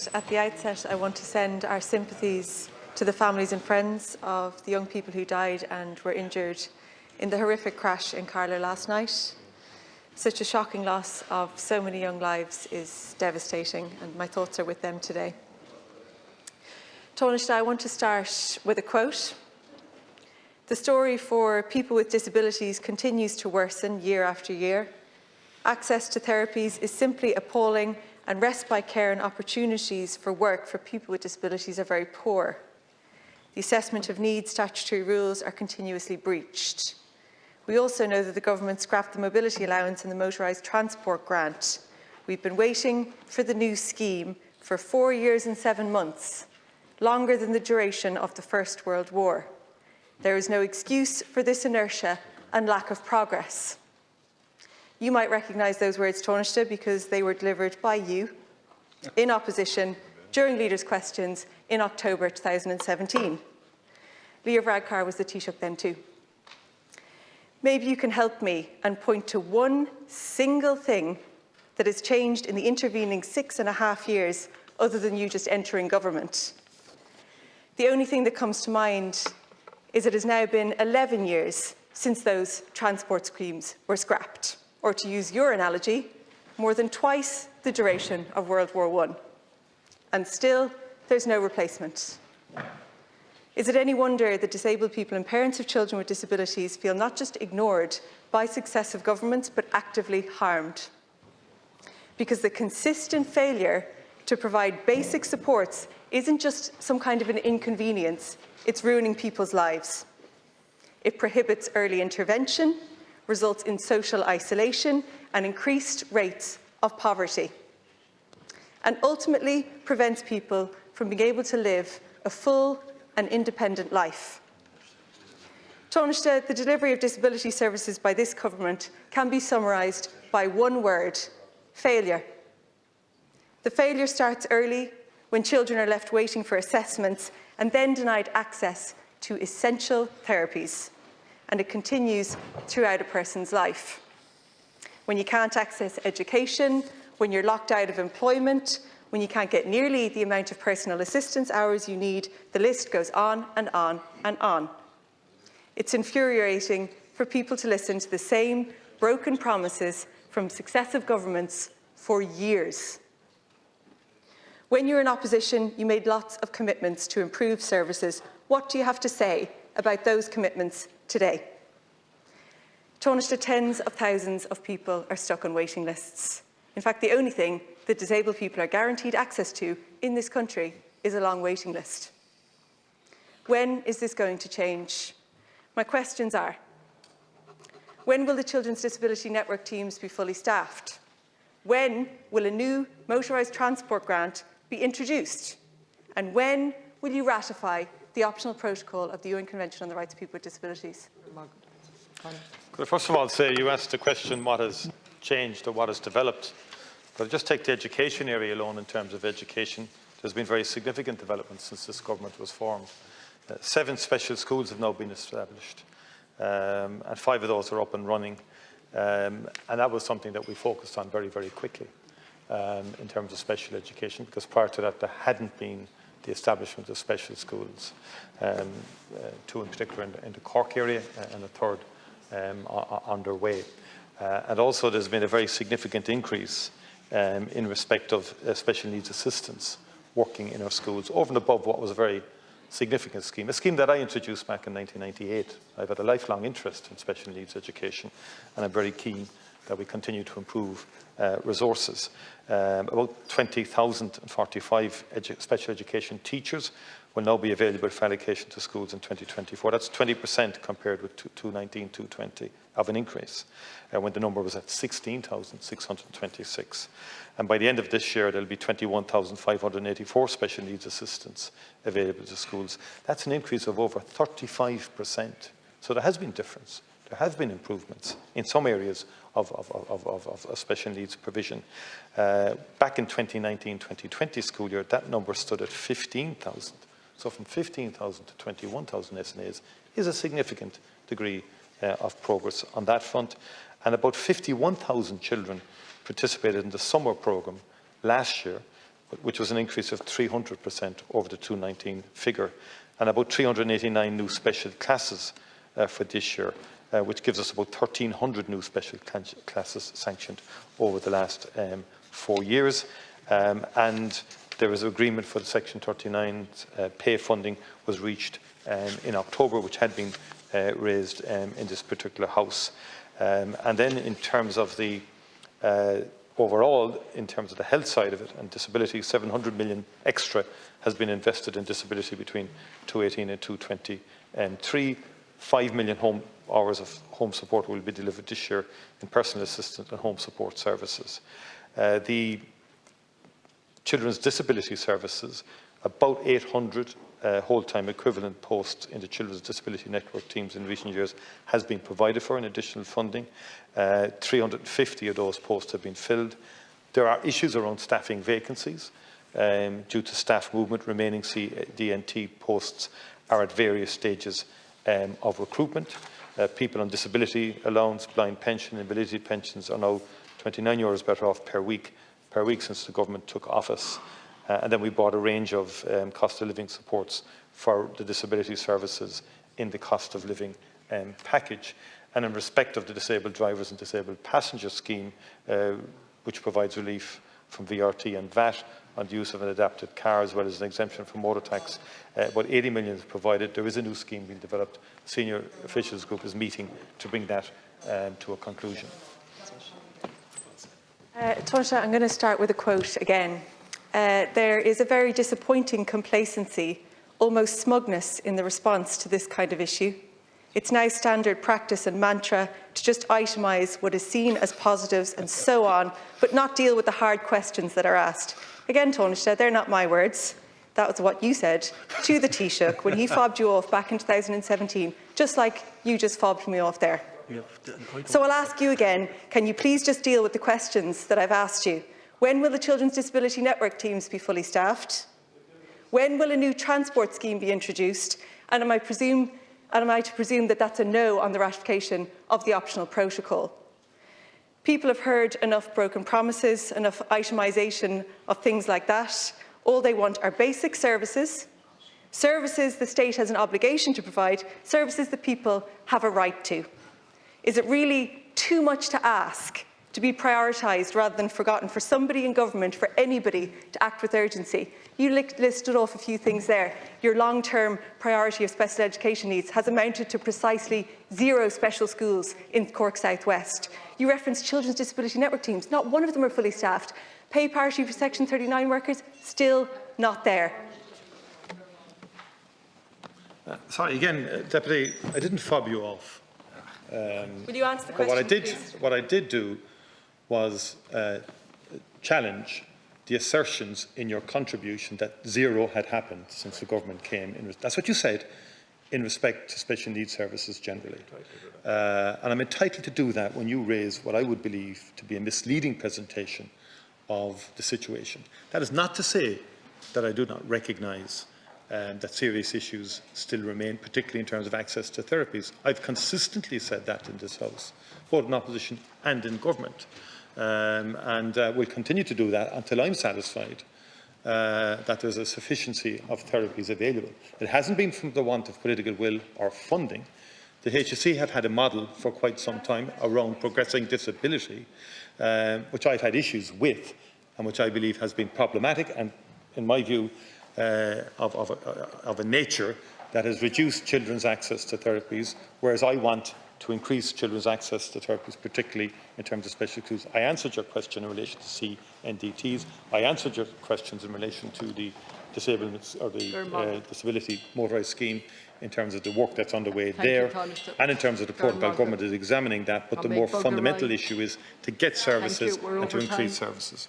President. At the outset, I want to send our sympathies to the families and friends of the young people who died and were injured in the horrific crash in Carlow last night. Such a shocking loss of so many young lives is devastating, and my thoughts are with them today. Taoiseach, I want to start with a quote. The story for people with disabilities continues to worsen year after year. Access to therapies is simply appalling, and respite care and opportunities for work for people with disabilities are very poor. The assessment of needs statutory rules are continuously breached. We also know that the government scrapped the mobility allowance and the motorised transport grant. We've been waiting for the new scheme for 4 years and 7 months, longer than the duration of the First World War. There is no excuse for this inertia and lack of progress. You might recognise those words, Taoiseach, because they were delivered by you in opposition during Leaders' Questions in October 2017. Leo Varadkar was the Taoiseach then too. Maybe you can help me and point to one single thing that has changed in the intervening 6.5 years other than you just entering government. The only thing that comes to mind is it has now been 11 years since those transport schemes were scrapped. Or to use your analogy, more than twice the duration of World War I. And still, there's no replacement. Is it any wonder that disabled people and parents of children with disabilities feel not just ignored by successive governments, but actively harmed? Because the consistent failure to provide basic supports isn't just some kind of an inconvenience, it's ruining people's lives. It prohibits early intervention, results in social isolation and increased rates of poverty, and ultimately prevents people from being able to live a full and independent life. Taoiseach, the delivery of disability services by this government can be summarised by one word: failure. The failure starts early, when children are left waiting for assessments and then denied access to essential therapies. And it continues throughout a person's life. When you can't access education, when you're locked out of employment, when you can't get nearly the amount of personal assistance hours you need, the list goes on and on and on. It's infuriating for people to listen to the same broken promises from successive governments for years. When you were in opposition, you made lots of commitments to improve services. What do you have to say about those commitments today? Taoiseach, tens of thousands of people are stuck on waiting lists. In fact, the only thing that disabled people are guaranteed access to in this country is a long waiting list. When is this going to change? My questions are: when will the Children's Disability Network teams be fully staffed? When will a new motorised transport grant be introduced? And when will you ratify the optional protocol of the UN Convention on the Rights of People with Disabilities? Could I first of all say, you asked the question what has changed or what has developed. But I'll just take the education area alone. In terms of education, there's been very significant developments since this government was formed. 7 special schools have now been established, and 5 of those are up and running. And that was something that we focused on very, very quickly in terms of special education, because prior to that there hadn't been the establishment of special schools, 2 in particular in the Cork area and a 3rd underway. And also there's been a very significant increase in respect of special needs assistants working in our schools, over and above what was a very significant scheme, a scheme that I introduced back in 1998. I've had a lifelong interest in special needs education, and I'm very keen that we continue to improve resources. About 20,045 special education teachers will now be available for allocation to schools in 2024. That's 20% compared with 2019-2020 of an increase, when the number was at 16,626. And by the end of this year, there'll be 21,584 special needs assistants available to schools. That's an increase of over 35%. So there has been difference. There have been improvements in some areas of special needs provision. Back in 2019-2020 school year, that number stood at 15,000. So from 15,000 to 21,000 SNAs is a significant degree of progress on that front. And about 51,000 children participated in the summer programme last year, which was an increase of 300% over the 2019 figure, and about 389 new special classes for this year, which gives us about 1,300 new special classes sanctioned over the last 4 years. And there is agreement for the Section 39 pay funding was reached in October, which had been raised in this particular House. And then in terms of the overall, in terms of the health side of it and disability, 700 million extra has been invested in disability between 2018 and 2023. 5 million hours of home support will be delivered this year in personal assistance and home support services. The Children's Disability Services, about 800 whole-time equivalent posts in the Children's Disability Network teams in recent years has been provided for in additional funding. 350 of those posts have been filled. There are issues around staffing vacancies due to staff movement. Remaining CDNT posts are at various stages of recruitment. People on disability allowance, blind pension, invalidity pensions are now €29 better off per week since the government took office. And then we brought a range of cost of living supports for the disability services in the cost of living package. And in respect of the disabled drivers and disabled passenger scheme, which provides relief from VRT and VAT on the use of an adapted car, as well as an exemption from motor tax, about 80 million is provided. There is a new scheme being developed. The senior officials group is meeting to bring that to a conclusion. Taoiseach, I'm going to start with a quote again. There is a very disappointing complacency, almost smugness, in the response to this kind of issue. It's now standard practice and mantra to just itemise what is seen as positives and so on, but not deal with the hard questions that are asked. Again, Taoiseach, they're not my words. That was what you said to the Taoiseach when he fobbed you off back in 2017, just like you just fobbed me off there. So I'll ask you again, can you please just deal with the questions that I've asked you? When will the Children's Disability Network teams be fully staffed? When will a new transport scheme be introduced? And am I to presume that that's a no on the ratification of the optional protocol? People have heard enough broken promises, enough itemisation of things like that. All they want are basic services, services the state has an obligation to provide, services that people have a right to. Is it really too much to ask to be prioritised rather than forgotten for somebody in government, for anybody, to act with urgency? You listed off a few things there. Your long-term priority of special education needs has amounted to precisely 0 special schools in Cork South West. You referenced Children's Disability Network teams. Not one of them are fully staffed. Pay parity for Section 39 workers, still not there. Sorry, again, Deputy, I didn't fob you off. Will you answer the question, please? What I did do was challenge the assertions in your contribution that 0 had happened since the government came. That's what you said in respect to special needs services generally. And I'm entitled to do that when you raise what I would believe to be a misleading presentation of the situation. That is not to say that I do not recognise that serious issues still remain, particularly in terms of access to therapies. I've consistently said that in this House, both in opposition and in government. And will continue to do that until I'm satisfied that there's a sufficiency of therapies available. It hasn't been from the want of political will or funding. The HSE have had a model for quite some time around progressing disability, which I've had issues with and which I believe has been problematic and, in my view, of a nature that has reduced children's access to therapies, whereas I want to increase children's access to therapies, particularly in terms of special schools. I answered your question in relation to CNDTs. I answered your questions in relation to the disability motorised scheme in terms of the work that's underway there, and in terms of the protocol government is examining that. But the more fundamental issue is to get services and to increase services.